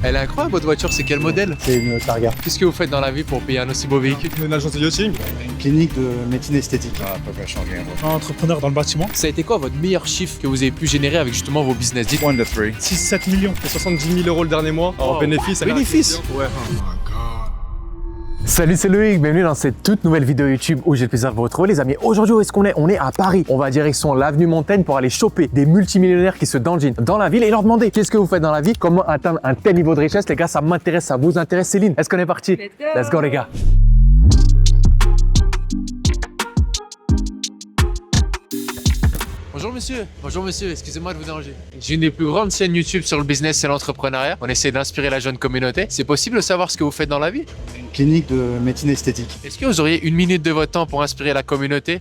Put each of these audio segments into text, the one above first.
Elle est incroyable votre voiture, c'est quel modèle? C'est une Targa. Qu'est-ce que vous faites dans la vie pour payer un aussi beau véhicule? Une agence de yachting. Une clinique de médecine esthétique. Ah, pas changer. Entrepreneur dans le bâtiment. Ça a été quoi votre meilleur chiffre que vous avez pu générer avec justement vos business? Dites. 1 de 3. 6-7 millions. 70 000 € le dernier mois. En Oh. bénéfice. Bénéfice. Ouais. Salut, c'est Loïc, bienvenue dans cette toute nouvelle vidéo YouTube où j'ai le plaisir de vous retrouver les amis. Aujourd'hui, où est-ce qu'on est? On est à Paris. On va direction l'avenue Montaigne pour aller choper des multimillionnaires qui se dandinent dans la ville et leur demander qu'est-ce que vous faites dans la vie, comment atteindre un tel niveau de richesse. Les gars, ça m'intéresse, ça vous intéresse. Céline, est-ce qu'on est parti? Let's go les gars. Bonjour monsieur, excusez-moi de vous déranger. J'ai une des plus grandes chaînes YouTube sur le business et l'entrepreneuriat. On essaie d'inspirer la jeune communauté. C'est possible de savoir ce que vous faites dans la vie? Une clinique de médecine esthétique. Est-ce que vous auriez une minute de votre temps pour inspirer la communauté?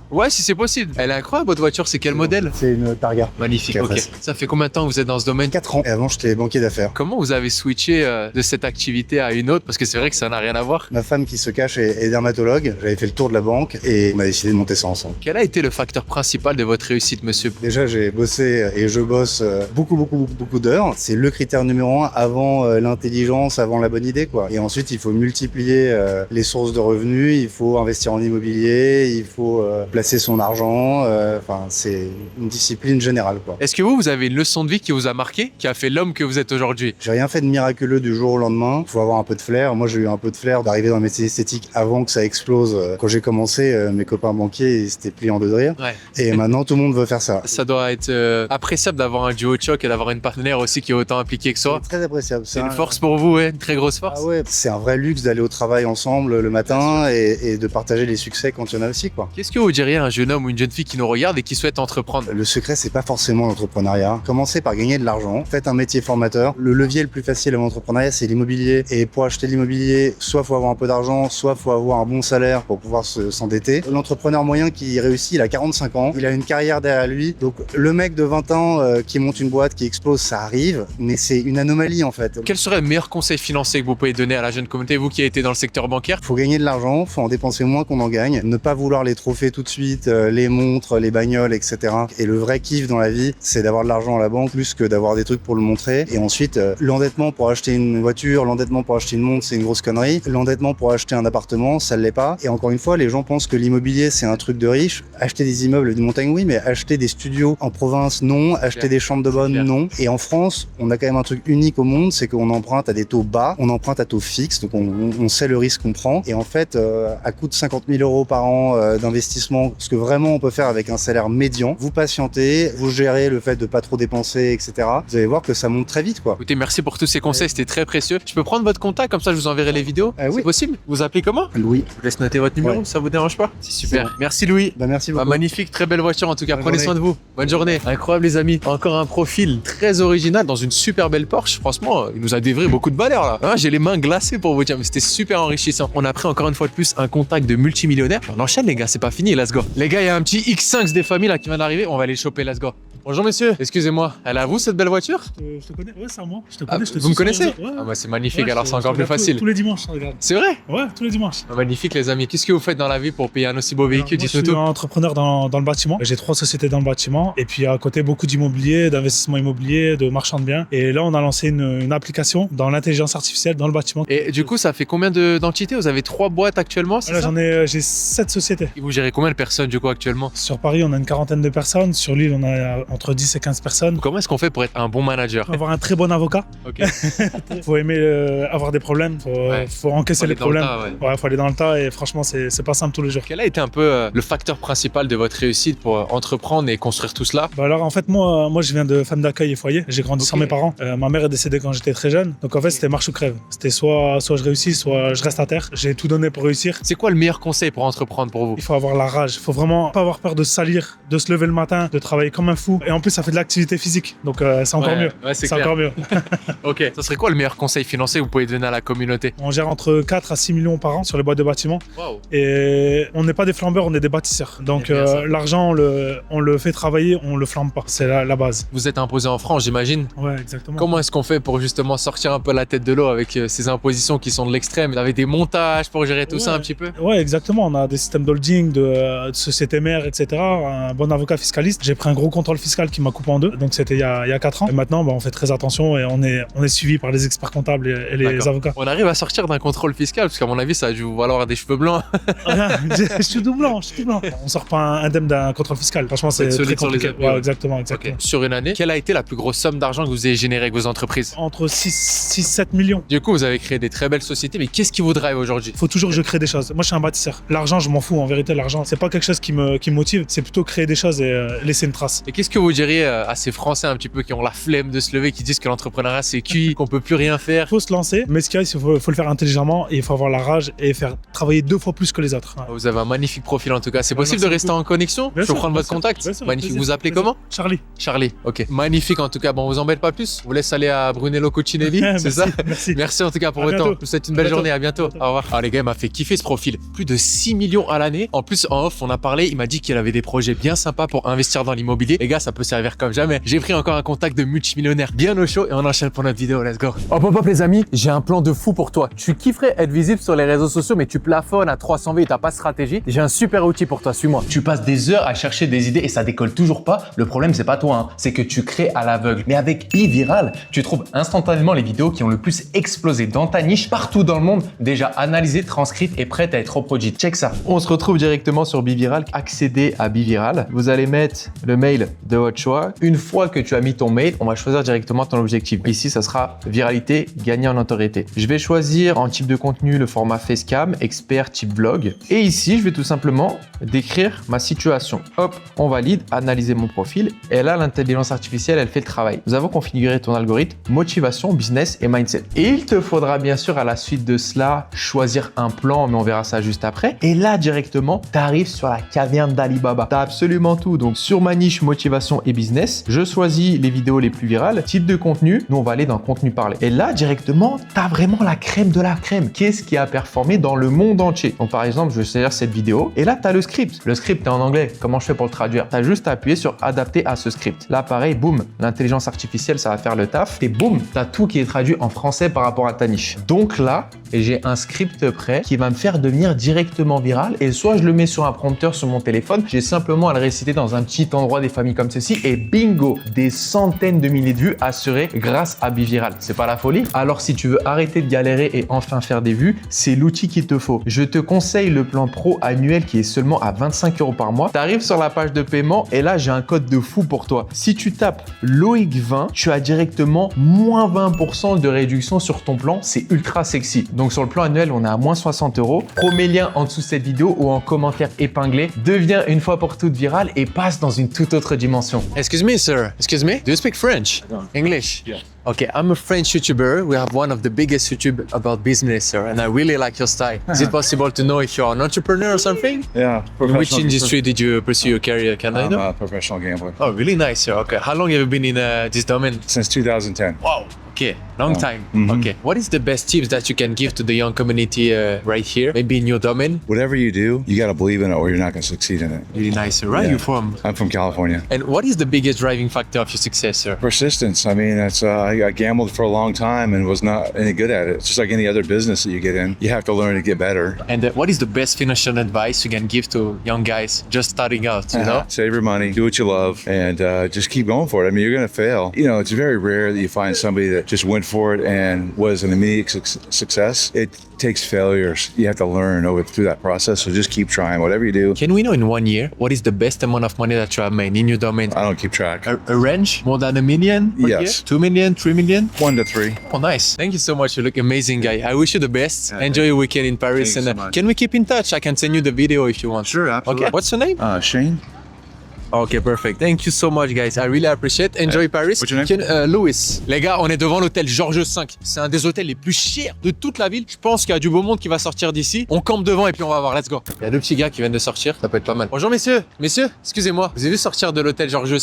Ouais, si c'est possible. Elle est incroyable votre voiture, c'est quel modèle? C'est une Targa. Magnifique, ok. Caprice. Ça fait combien de temps que vous êtes dans ce domaine? 4 ans. Et avant, j'étais banquier d'affaires. Comment vous avez switché de cette activité à une autre? Parce que c'est vrai que ça n'a rien à voir. Ma femme qui se cache est dermatologue. J'avais fait le tour de la banque et on a décidé de monter ça ensemble. Quel a été le facteur principal de votre réussite, monsieur? Déjà, j'ai bossé et je bosse beaucoup d'heures. C'est le critère numéro 1 avant l'intelligence, avant la bonne idée, quoi. Et ensuite, il faut multiplier les sources de revenus. Il faut investir en immobilier. Il faut placer son argent. Enfin, c'est une discipline générale, quoi. Est-ce que vous avez une leçon de vie qui vous a marqué, qui a fait l'homme que vous êtes aujourd'hui? J'ai rien fait de miraculeux du jour au lendemain. Il faut avoir un peu de flair. Moi, j'ai eu un peu de flair d'arriver dans la médecine esthétique avant que ça explose. Quand j'ai commencé, mes copains banquiers, ils s'étaient pliés en deux de rire. Ouais. Et maintenant, tout le monde veut faire ça. Ça doit être appréciable d'avoir un duo de choc et d'avoir une partenaire aussi qui est autant impliquée que soi. C'est très appréciable. C'est une force pour vous, ouais, une très grosse force. Ah ouais, c'est un vrai luxe d'aller au travail ensemble le matin et de partager les succès quand il y en a aussi, quoi. Qu'est-ce que vous diriez à un jeune homme ou une jeune fille qui nous regarde et qui souhaite entreprendre? Le secret, c'est pas forcément l'entrepreneuriat. Commencez par gagner de l'argent. Faites un métier formateur. Le levier le plus facile à l'entrepreneuriat, c'est l'immobilier. Et pour acheter de l'immobilier, soit faut avoir un peu d'argent, soit faut avoir un bon salaire pour pouvoir s'endetter. L'entrepreneur moyen qui réussit, il a 45 ans. Il a une carrière derrière lui. Donc, le mec de 20 ans qui monte une boîte, qui explose, ça arrive. Mais c'est une anomalie, en fait. Quel serait le meilleur conseil financier que vous pouvez donner à la jeune communauté, vous qui avez été dans le secteur bancaire? Faut gagner de l'argent, faut en dépenser moins qu'on en gagne. Ne pas vouloir les trophées tout de suite, les montres, les bagnoles, etc. Et le vrai kiff dans la vie, c'est d'avoir de l'argent à la banque plus que d'avoir des trucs pour le montrer. Et ensuite, l'endettement pour acheter une voiture, l'endettement pour acheter une montre, c'est une grosse connerie. L'endettement pour acheter un appartement, ça ne l'est pas. Et encore une fois, les gens pensent que l'immobilier, c'est un truc de riche. Acheter des immeubles de montagne, oui, mais acheter des studios en province, non. Acheter des chambres de bonne, non. Et en France, on a quand même un truc unique au monde, c'est qu'on emprunte à des taux bas, on emprunte à taux fixes, donc on sait le risque qu'on prend. Et en fait, à coût de 50 000 € par an d'investissement, ce que vraiment on peut faire avec un salaire médian, vous patientez, vous gérez le fait de pas trop dépenser, etc. Vous allez voir que ça monte très vite, quoi. Écoutez, merci pour tous ces conseils, c'était très précieux. Je peux prendre votre contact, comme ça je vous enverrai les vidéos? Oui. C'est possible? Vous appelez comment? Louis. Je vous laisse noter votre numéro, Ouais. ça vous dérange pas? C'est super. bon. Merci Louis. Bah, merci beaucoup. Magnifique, très belle voiture en tout cas. Bonne Prenez journée. soin de vous. Bonne journée. Incroyable les amis. Encore un profil très original dans une super belle Porsche. Franchement, il nous a délivré beaucoup de valeur là. Hein, j'ai les mains glacées pour vous dire, mais c'était super enrichissant. On a pris encore une fois de plus un contact de multimillionnaire. On enchaîne les gars, c'est pas fini, let's go. Les gars, il y a un petit X5 des familles là qui vient d'arriver. On va aller le choper, let's go. Bonjour messieurs, excusez-moi, elle est à vous cette belle voiture? Je te connais. Ouais, c'est à moi. Je te Ah, connais. je te vous me suis sur les connaissez? réseaux. Ouais. Ah bah c'est magnifique, Ouais, alors je- c'est encore je plus regarde facile. Tous les dimanches, je regarde. C'est vrai? Ouais, tous les dimanches. Ah, magnifique les amis. Qu'est-ce que vous faites dans la vie pour payer un aussi beau véhicule? Moi, je Dites-nous suis tout. entrepreneur dans le bâtiment. J'ai 3 sociétés dans le bâtiment. Et puis à côté, beaucoup d'immobilier, d'investissement immobilier, de marchand de biens. Et là, on a lancé une application dans l'intelligence artificielle dans le bâtiment. Et du coup, ça fait combien d'entités? Vous avez 3 boîtes actuellement, c'est Là, ça? j'ai 7 sociétés. Et vous gérez combien de personnes du coup actuellement? Sur Paris, on a une quarantaine de personnes. Sur l'île, on a entre 10 et 15 personnes. Comment est-ce qu'on fait pour être un bon manager? Faut avoir un très bon avocat. Ok. Faut aimer avoir des problèmes. Faut encaisser les problèmes. Ouais, faut aller dans le tas. Et franchement, c'est pas simple tous les jours. Quel a été un peu le facteur principal de votre réussite pour entreprendre et construire tout cela? Bah alors en fait moi je viens de femme d'accueil et foyer. J'ai grandi sans Ok. mes parents. Ma mère est décédée quand j'étais très jeune. Donc en fait c'était marche ou crève. C'était soit je réussis, soit je reste à terre. J'ai tout donné pour réussir. C'est quoi le meilleur conseil pour entreprendre pour vous? Il faut avoir la rage. Il faut vraiment pas avoir peur de se salir, de se lever le matin, de travailler comme un fou. Et en plus ça fait de l'activité physique. Donc c'est encore mieux. Ouais, c'est C'est clair. encore mieux. Ok. Ça serait quoi le meilleur conseil financier que vous pouvez donner à la communauté? On gère entre 4 à 6 millions par an sur les boîtes de bâtiments. Waouh. Et on n'est pas des flambeurs, on est des bâtisseurs. Donc C'est bien ça. l'argent on le fait travailler, on le flambe pas. C'est la base. Vous êtes imposé en France, j'imagine. Ouais, exactement. Comment est-ce qu'on fait pour justement sortir un peu la tête de l'eau avec ces impositions qui sont de l'extrême? Vous avez des montages pour gérer tout ça un petit peu? Ouais, exactement. On a des systèmes d'holding, de sociétés mères, etc. Un bon avocat fiscaliste. J'ai pris un gros contrôle fiscal fiscal qui m'a coupé en deux. Donc c'était il y a 4 ans. Et maintenant, on fait très attention et on est suivi par les experts comptables et les D'accord. avocats. On arrive à sortir d'un contrôle fiscal, parce qu'à mon avis, ça a dû vous valoir des cheveux blancs. Je suis tout blanc, On sort pas indemne d'un contrôle fiscal. Franchement, c'est Être très solide sur les compliqué. épaules. Ouais, exactement. Ok. Sur une année, quelle a été la plus grosse somme d'argent que vous avez générée avec vos entreprises? Entre 6-7 millions. Du coup, vous avez créé des très belles sociétés, mais qu'est-ce qui vous drive aujourd'hui? Faut toujours que je crée des choses. Moi, je suis un bâtisseur. L'argent, je m'en fous. En vérité, l'argent, c'est pas quelque chose qui me motive. C'est plutôt créer des choses et laisser une trace. Et qu'est-ce que vous diriez à ces Français un petit peu qui ont la flemme de se lever, qui disent que l'entrepreneuriat c'est cuit, qu'on peut plus rien faire? Faut se lancer, mais ce qu'il y a, il faut le faire intelligemment et il faut avoir la rage et faire travailler 2 fois plus que les autres. Ouais. Vous avez un magnifique profil en tout cas. C'est Ouais, possible de merci rester beaucoup. en connexion? Bien Je peux sûr, prendre bien votre sûr, contact? bien sûr, Magnifique. plaisir, Vous appelez plaisir. comment? Charlie. Charlie. Ok. Magnifique en tout cas. Bon, on vous embête pas plus. On vous laisse aller à Brunello Cucinelli. C'est ça? Merci. Merci en tout cas pour À votre temps. bientôt. Je vous souhaite une belle À bientôt. journée. À bientôt. Au revoir. Ah, les gars, il m'a fait kiffer ce profil. Plus de 6 millions à l'année. En plus, en off, on a parlé. Il m'a dit qu'il avait des projets bien sympas pour investir dans l'immobilier. Les gars, ça peut servir comme jamais. J'ai pris encore un contact de multimillionnaire bien au chaud et on enchaîne pour notre vidéo. Let's go. Hop hop hop les amis, j'ai un plan de fou pour toi. Tu kifferais être visible sur les réseaux sociaux mais tu plafonnes à 300 vues et t'as pas de stratégie. J'ai un super outil pour toi, suis-moi. Tu passes des heures à chercher des idées et ça décolle toujours pas. Le problème c'est pas toi, hein. C'est que tu crées à l'aveugle. Mais avec BeViral, tu trouves instantanément les vidéos qui ont le plus explosé dans ta niche partout dans le monde, déjà analysées, transcrites et prêtes à être reproduites. Check ça. On se retrouve directement sur BeViral. Accéder à BeViral. Vous allez mettre le mail de votre choix. Une fois que tu as mis ton mail, on va choisir directement ton objectif. Ici, ça sera viralité, gagner en notoriété. Je vais choisir en type de contenu le format facecam, expert type vlog. Et ici, je vais tout simplement décrire ma situation. Hop, on valide, analyser mon profil. Et là, l'intelligence artificielle, elle fait le travail. Nous avons configuré ton algorithme, motivation, business et mindset. Et il te faudra bien sûr à la suite de cela choisir un plan, mais on verra ça juste après. Et là, directement, tu arrives sur la caverne d'Alibaba. Tu as absolument tout. Donc, sur ma niche motivation et business, je choisis les vidéos les plus virales. Type de contenu, nous on va aller dans contenu parlé. Et là, directement, tu as vraiment la crème de la crème. Qu'est-ce qui a performé dans le monde entier? Donc, par exemple, je vais choisir cette vidéo. Et là, tu as le script. Le script est en anglais. Comment je fais pour le traduire? Tu as juste à appuyer sur adapter à ce script. Là, pareil, boum, l'intelligence artificielle, ça va faire le taf. Et boum, tu as tout qui est traduit en français par rapport à ta niche. Donc là, j'ai un script prêt qui va me faire devenir directement viral. Et soit je le mets sur un prompteur sur mon téléphone, j'ai simplement à le réciter dans un petit endroit des familles comme ceci. Et bingo, des centaines de milliers de vues assurées grâce à BeViral. C'est pas la folie? Alors si tu veux arrêter de galérer et enfin faire des vues, c'est l'outil qu'il te faut. Je te conseille le plan pro annuel qui est seulement à 25 € par mois. Tu arrives sur la page de paiement et là j'ai un code de fou pour toi. Si tu tapes Loïc20, tu as directement moins 20% de réduction sur ton plan. C'est ultra sexy. Donc sur le plan annuel, on est à moins 60 €. Promets lien en dessous de cette vidéo ou en commentaire épinglé. Deviens une fois pour toutes viral et passe dans une toute autre dimension. Excuse me, sir. Excuse me. Do you speak French? English? Yeah. Okay, I'm a French YouTuber. We have one of the biggest YouTube about business, sir, and I really like your style. Is it possible to know if you're an entrepreneur or something? Yeah. In which industry did you pursue your career? Can I I'm know? a professional gambler. Oh, really nice, sir. Okay, how long have you been in this domain? Since 2010. Wow. Okay, long time. Mhm. Okay, what is the best tips that you can give to the young community right here, maybe in your domain? Whatever you do, you got to believe in it or you're not going to succeed in it. Really nice, sir. Where are Yeah. you from? I'm from California. And what is the biggest driving factor of your success, sir? Persistence. I mean, it's I gambled for a long time and was not any good at it. It's just like any other business that you get in. You have to learn to get better. And what is the best financial advice you can give to young guys just starting out, you know? Save your money, do what you love, and just keep going for it. I mean, you're going to fail. You know, it's very rare that you find somebody that just went for it and was an immediate success. It takes failures. You have to learn through that process. So just keep trying. Whatever you do, Can we know in 1 year what is the best amount of money that you have made in your domain? I don't keep track. A range? More than $1 million? per Yes. year? 2 million? 3 million? 1 to 3. Oh, nice. Thank you so much. You look amazing, guy. I wish you the best. Yeah, Enjoy your weekend in Paris. Thanks And so much. can we keep in touch? I can send you the video if you want. Sure, absolutely. Okay. What's your name? Shane. Okay, perfect. Thank you so much, guys. I really appreciate. Enjoy Paris. what's your name? Louis. Les gars, on est devant l'hôtel Georges V. C'est un des hôtels les plus chers de toute la ville. Je pense qu'il y a du beau monde qui va sortir d'ici. On campe devant et puis on va voir. Let's go. Il y a deux petits gars qui viennent de sortir. Ça peut être pas mal. Bonjour, messieurs. Messieurs, excusez-moi. Vous avez vu sortir de l'hôtel Georges V?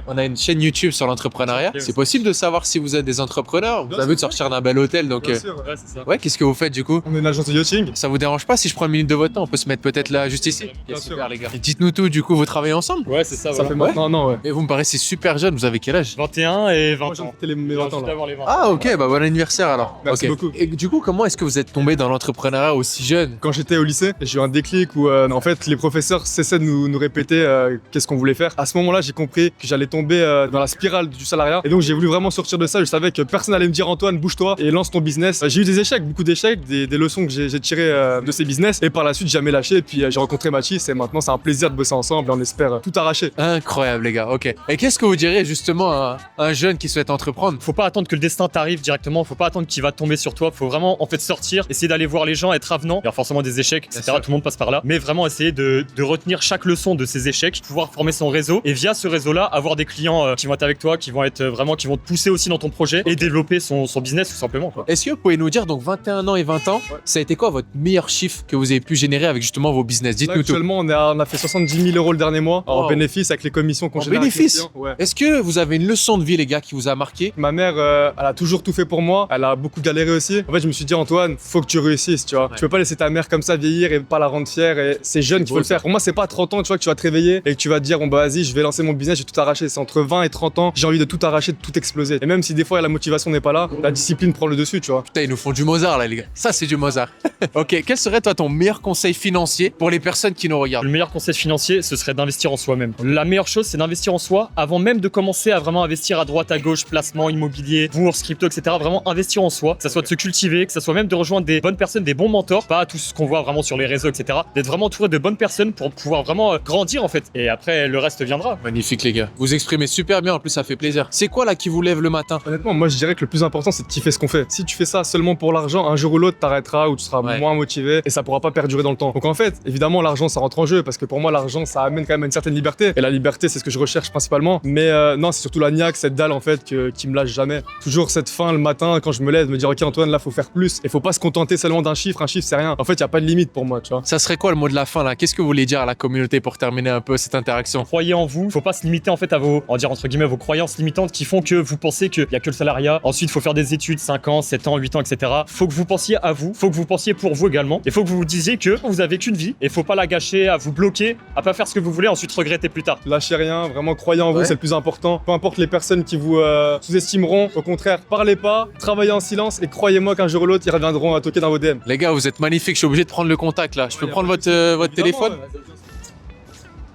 On a une chaîne YouTube sur l'entrepreneuriat. C'est possible de savoir si vous êtes des entrepreneurs? Vous avez vu de sortir d'un bel hôtel, donc. ouais, c'est ça. Ouais, qu'est-ce que vous faites du coup? On est une agence de yachting. Ça vous dérange pas si je prends une minute de votre temps? On peut se mettre peut-être là juste ici? Bien Ok, sûr. super, les gars. Et dites-nous tout, du coup, vous travaillez ensemble? Ouais, c'est ça. Ça voilà. fait maintenant un an, ouais. Mais vous me paraissez super jeune, vous avez quel âge? 21 et 20 Moi, j'ai ans. fêté mes 20 ans, là. D'avoir les 20. Ah ok, bah bon anniversaire alors. Merci Ok. beaucoup. Et du coup, comment est-ce que vous êtes tombé dans l'entrepreneuriat aussi jeune? Quand j'étais au lycée, j'ai eu un déclic où en fait les professeurs cessaient de nous répéter qu'est-ce qu'on voulait faire. À ce moment-là, j'ai compris que j'allais tomber dans la spirale du salariat et donc j'ai voulu vraiment sortir de ça. Je savais que personne allait me dire Antoine, bouge-toi et lance ton business. J'ai eu des échecs, beaucoup d'échecs, des leçons que j'ai tirées de ces business et par la suite j'ai jamais lâché. Et puis j'ai rencontré Mathis et maintenant c'est un plaisir de bosser ensemble et on espère tout arracher. Incroyable les gars, ok. Et qu'est-ce que vous diriez justement à un jeune qui souhaite entreprendre? Faut pas attendre que le destin t'arrive directement, faut pas attendre qu'il va tomber sur toi, faut vraiment en fait sortir, essayer d'aller voir les gens, être avenant. Il y a forcément des échecs, etc. sûr. Tout le monde passe par là, mais vraiment essayer de retenir chaque leçon de ces échecs, pouvoir former son réseau et via ce réseau-là avoir des clients qui vont être avec toi, qui vont être vraiment, qui vont te pousser aussi dans ton projet et développer son business tout simplement, quoi. Est-ce que vous pouvez nous dire, donc 21 ans et 20 ans, ça a été quoi votre meilleur chiffre que vous avez pu générer avec justement vos business? Là, Dites-nous tout. actuellement, on a fait 70 000 € le dernier mois en Wow. bénéfice avec les commissions qu'on En génère avec les bénéfice? clients. Ouais. Est-ce que vous avez une leçon de vie les gars qui vous a marqué? Ma mère, elle a toujours tout fait pour moi. Elle a beaucoup galéré aussi. En fait, je me suis dit, Antoine, faut que tu réussisses, tu vois. Ouais. Tu peux pas laisser ta mère comme ça vieillir et pas la rendre fière. Et c'est jeune qu'il beau, faut le ça. faire. Pour moi, c'est pas à 30 ans, tu vois, que tu vas te réveiller et que tu vas te dire, bon, bah, vas-y, je vais lancer mon business, je vais tout arracher. C'est entre 20 et 30 ans, j'ai envie de tout arracher, de tout exploser. Et même si des fois, la motivation n'est pas là, la discipline prend le dessus, tu vois. Putain, ils nous font du Mozart là les gars. Ça c'est du Mozart. Ok, quel serait toi ton meilleur conseil financier pour les personnes qui nous regardent? Le meilleur conseil financier, ce serait d'investir en soi-même. La meilleure chose, c'est d'investir en soi avant même de commencer à vraiment investir à droite, à gauche, placement, immobilier, bourse, crypto, etc. Vraiment investir en soi, que ça soit de se cultiver, que ça soit même de rejoindre des bonnes personnes, des bons mentors, pas tout ce qu'on voit vraiment sur les réseaux, etc. D'être vraiment entouré de bonnes personnes pour pouvoir vraiment grandir en fait. Et après, le reste viendra. Magnifique les gars. Vous exprimez super bien, en plus ça fait plaisir. C'est quoi là qui vous lève le matin? Honnêtement, moi, je dirais que le plus important, c'est de kiffer ce qu'on fait. Si tu fais ça seulement pour l'argent, un jour ou l'autre, t'arrêteras ou tu seras Ouais. moins motivé et ça pourra pas perdurer dans le temps. Donc en fait, évidemment, l'argent, ça rentre en jeu parce que pour moi, l'argent, ça amène quand même à une certaine liberté. Et la liberté, c'est ce que je recherche principalement. Mais non, c'est surtout la niaque, cette dalle en fait, qui me lâche jamais. Toujours cette faim le matin quand je me lève, me dire, ok, Antoine, là, faut faire plus. Et faut pas se contenter seulement d'un chiffre. Un chiffre, c'est rien. En fait, y a pas de limite pour moi, tu vois. Ça serait quoi le mot de la fin là? Qu'est-ce que vous voulez dire à la communauté pour terminer un peu cette interaction? Croyez en vous, faut pas se limiter en fait à vos, on va dire entre guillemets, vos croyances limitantes qui font que vous pensez qu'il y a que le salariat. Ensuite, faut faire des études, 5 ans, 7 ans, 8 ans, etc. Faut que vous pensiez à vous, faut que vous pensiez pour vous également. Et faut que vous vous disiez que vous avez qu'une vie et faut pas la gâcher à vous bloquer, à pas faire ce que vous voulez, ensuite regretter plus tard. Lâchez rien, vraiment croyez en vous, Ouais. c'est le plus important. Peu importe les personnes qui vous sous-estimeront, au contraire, parlez pas, travaillez en silence et croyez-moi qu'un jour ou l'autre, ils reviendront à toquer dans vos DM. Les gars, vous êtes magnifiques, je suis obligé de prendre le contact là. Je peux prendre votre téléphone?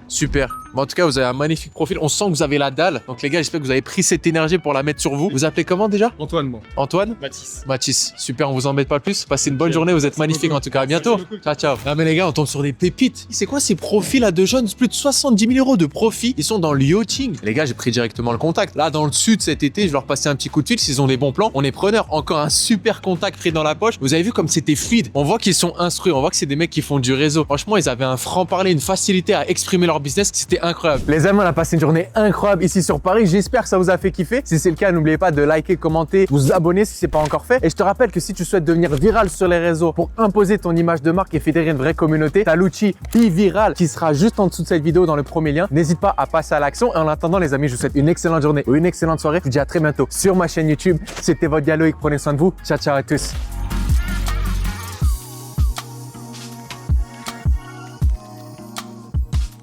Super. Bon, en tout cas, vous avez un magnifique profil. On sent que vous avez la dalle. Donc les gars, j'espère que vous avez pris cette énergie pour la mettre sur vous. Vous appelez comment déjà? Antoine, moi. Antoine? Mathis. Mathis, super, on vous embête pas plus. Passez une bonne journée, vous êtes magnifiques en tout cas. À bientôt. Merci beaucoup. Ciao, ciao. Ah, mais les gars, on tombe sur des pépites. C'est quoi ces profils là de jeunes? Plus de 70 000 € de profit. Ils sont dans le yachting. Les gars, j'ai pris directement le contact. Là, dans le sud cet été, je leur passais un petit coup de fil. S'ils ont des bons plans, on est preneur. Encore un super contact pris dans la poche. Vous avez vu comme c'était fluide. On voit qu'ils sont instruits. On voit que c'est des mecs qui font du réseau. Franchement, ils avaient un franc-parler, une facilité à exprimer leur business. C'était incroyable. Les amis, on a passé une journée incroyable ici sur Paris. J'espère que ça vous a fait kiffer. Si c'est le cas, n'oubliez pas de liker, commenter, vous abonner si c'est pas encore fait. Et je te rappelle que si tu souhaites devenir viral sur les réseaux pour imposer ton image de marque et fédérer une vraie communauté, t'as l'outil Be Viral qui sera juste en dessous de cette vidéo dans le premier lien. N'hésite pas à passer à l'action. Et en attendant, les amis, je vous souhaite une excellente journée ou une excellente soirée. Je vous dis à très bientôt sur ma chaîne YouTube. C'était votre Dialoïque. Prenez soin de vous. Ciao, ciao à tous.